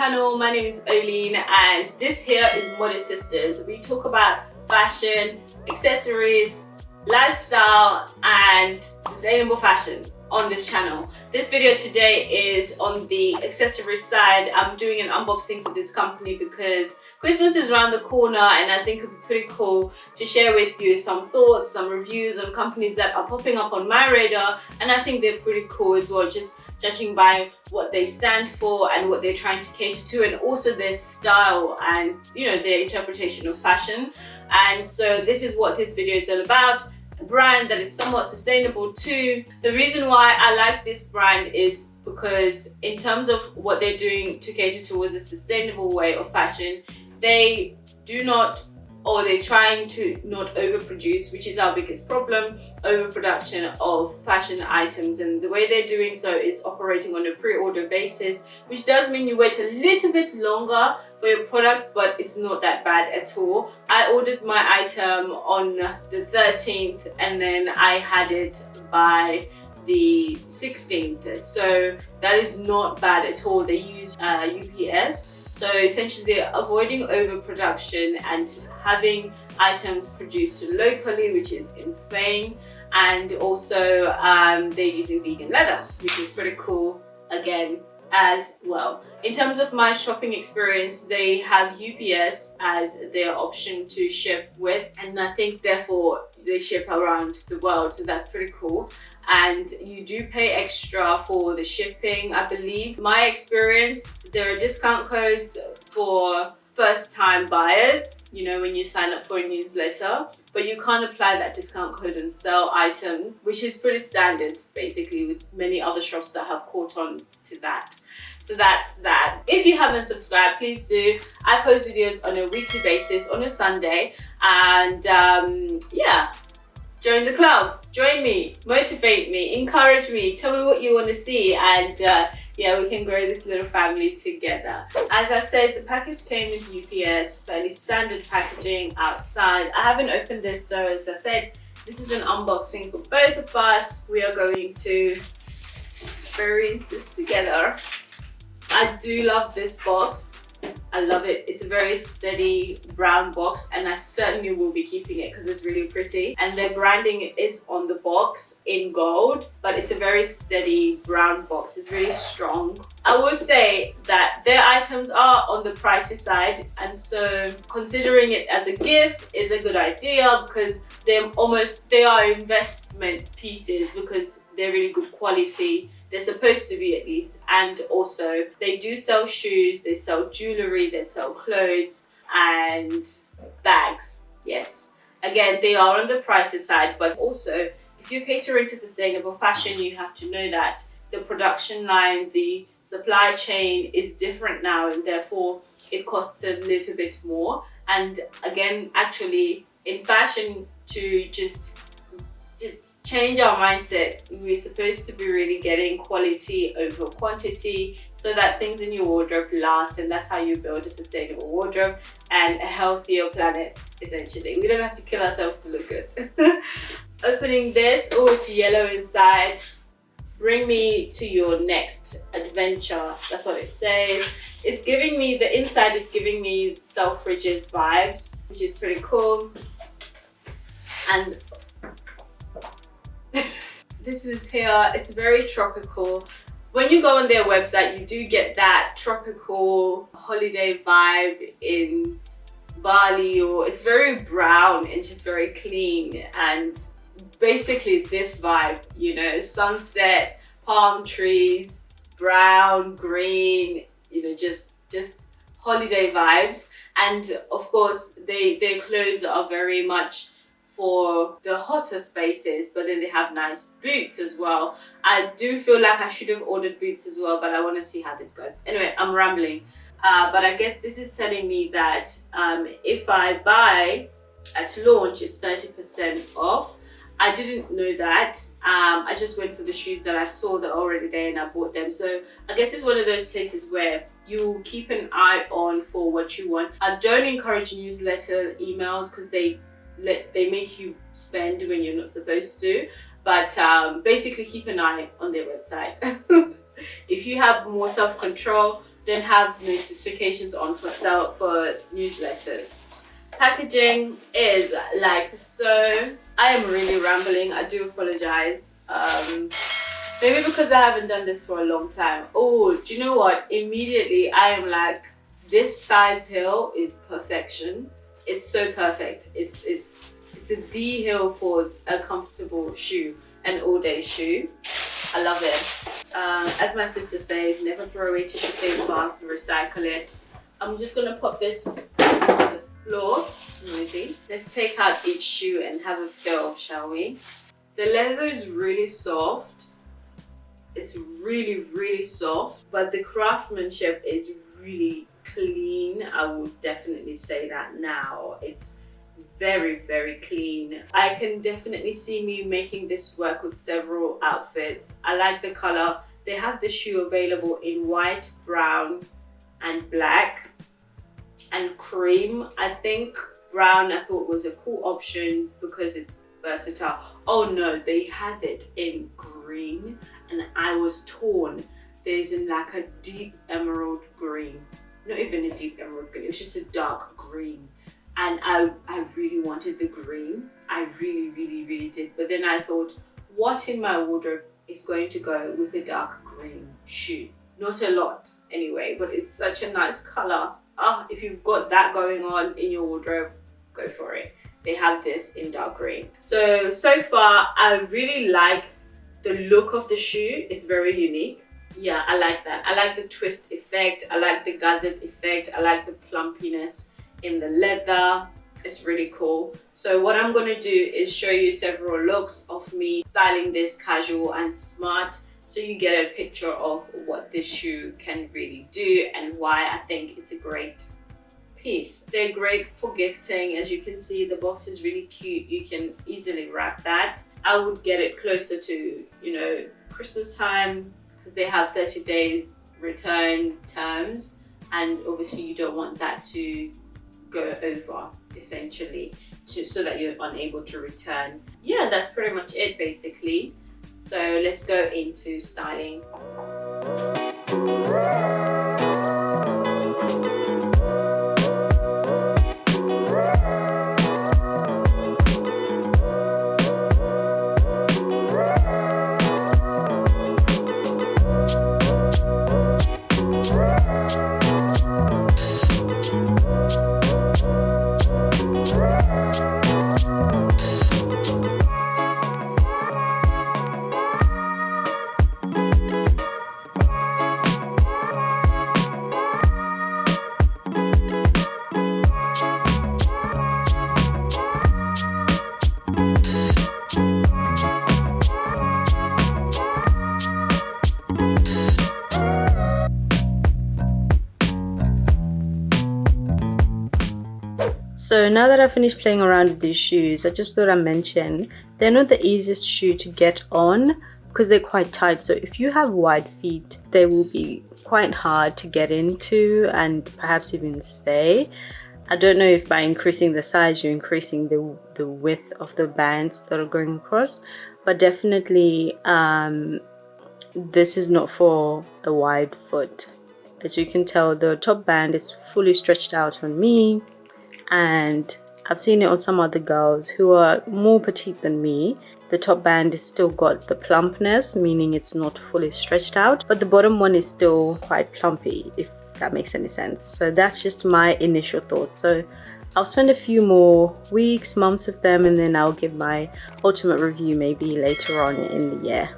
channel. My name is OHLEEN and this here is Modest Sisters. We talk about fashion, accessories, lifestyle and sustainable fashion on this channel. This video today is on the accessory side. I'm doing an unboxing for this company because Christmas is around the corner and I think it would be pretty cool to share with you some thoughts, some reviews on companies that are popping up on my radar, and I think they're pretty cool as well, just judging by what they stand for and what they're trying to cater to, and also their style and their interpretation of fashion. And so this is what this video is all about. Brand that is somewhat sustainable too. The reason why I like this brand is because in terms of what they're doing to cater towards a sustainable way of fashion, they do not, or they're trying to not overproduce, which is our biggest problem, overproduction of fashion items. And the way they're doing so is operating on a pre-order basis, which does mean you wait a little bit longer for your product, but it's not that bad at all. I ordered my item on the 13th and then I had it by the 16th, so that is not bad at all. They use UPS. So essentially they're avoiding overproduction and having items produced locally, which is in Spain, and also they're using vegan leather, which is pretty cool again as well. In terms of my shopping experience, they have UPS as their option to ship with, and I think therefore they ship around the world, so that's pretty cool. And you do pay extra for the shipping, I believe. My experience, there are discount codes for first-time buyers, when you sign up for a newsletter, but you can't apply that discount code and sell items, which is pretty standard basically with many other shops that have caught on to that. So that's that. If you haven't subscribed, please do. I post videos on a weekly basis on a Sunday, and yeah, join the club, join me, motivate me, encourage me, tell me what you want to see, and yeah, we can grow this little family together. As I said, the package came with UPS, fairly standard packaging outside. I haven't opened this, so as I said, this is an unboxing for both of us. We are going to experience this together. I do love this box. I love it. It's a very steady brown box and I certainly will be keeping it because it's really pretty. And their branding is on the box in gold, but it's a very steady brown box. It's really strong. I will say that their items are on the pricey side, and so considering it as a gift is a good idea because they are investment pieces because they're really good quality. They're supposed to be, at least, and also they do sell shoes, they sell jewelry, they sell clothes and bags. Yes, again, they are on the pricey side, but also if you're catering to sustainable fashion, you have to know that the production line, the supply chain is different now, and therefore it costs a little bit more. And again, actually in fashion, to just change our mindset, we're supposed to be really getting quality over quantity so that things in your wardrobe last, and that's how you build a sustainable wardrobe and a healthier planet, essentially. We don't have to kill ourselves to look good. Opening this, oh, it's yellow inside. Bring me to your next adventure. That's what it says. It's giving me, the inside is giving me Selfridges vibes, which is pretty cool. And this is here, it's very tropical. When you go on their website, you do get that tropical holiday vibe in Bali, or it's very brown and just very clean, and basically this vibe, sunset, palm trees, brown, green, just holiday vibes. And of course their clothes are very much for the hotter spaces, but then they have nice boots as well. I do feel like I should have ordered boots as well, but I want to see how this goes. Anyway, I'm rambling, but I guess this is telling me that if I buy at launch, it's 30% off. I didn't know that. I just went for the shoes that I saw that are already there and I bought them. So I guess it's one of those places where you keep an eye on for what you want. I don't encourage newsletter emails because they make you spend when you're not supposed to, but basically keep an eye on their website. If you have more self-control, then have notifications on for newsletters. Packaging is like so. I am really rambling. I do apologize. Maybe because I haven't done this for a long time. Oh, do you know what? Immediately I am like, this size heel is perfection. It's so perfect. It's the heel for a comfortable shoe, an all-day shoe. I love it. As my sister says, never throw away tissue paper, recycle it. I'm just gonna put this on the floor. Noisy. Let's take out each shoe and have a feel, shall we? The leather is really soft. It's really, really soft, but the craftsmanship is really clean. I would definitely say that now. It's very, very clean. I can definitely see me making this work with several outfits. I like the color. They have the shoe available in white, brown, and black, and cream. I think brown I thought was a cool option because it's versatile. Oh no, they have it in green, and I was torn. There's in like a deep emerald green. Not even a deep emerald green, it was just a dark green. And I really wanted the green. I really, really, really did. But then I thought, what in my wardrobe is going to go with a dark green shoe? Not a lot anyway, but it's such a nice color. Oh, if you've got that going on in your wardrobe, go for it. They have this in dark green. So far, I really like the look of the shoe. It's very unique. Yeah, I like that. I like the twist effect. I like the gathered effect. I like the plumpiness in the leather. It's really cool. So what I'm gonna do is show you several looks of me styling this casual and smart, so you get a picture of what this shoe can really do and why I think it's a great piece. They're great for gifting. As you can see, the box is really cute. You can easily wrap that. I would get it closer to, you know, Christmas time, because they have 30 days return terms, and obviously you don't want that to go over, essentially, so that you're unable to return. Yeah, that's pretty much it basically. So let's go into styling. So now that I finished playing around with these shoes, I just thought I'd mention they're not the easiest shoe to get on because they're quite tight. So if you have wide feet, they will be quite hard to get into and perhaps even stay. I don't know if by increasing the size you're increasing the width of the bands that are going across, but definitely this is not for a wide foot. As you can tell, the top band is fully stretched out on me, and I've seen it on some other girls who are more petite than me. The top band is still got the plumpness, meaning it's not fully stretched out, but the bottom one is still quite plumpy, if that makes any sense. So that's just my initial thoughts. So I'll spend a few more weeks, months with them, and then I'll give my ultimate review maybe later on in the year.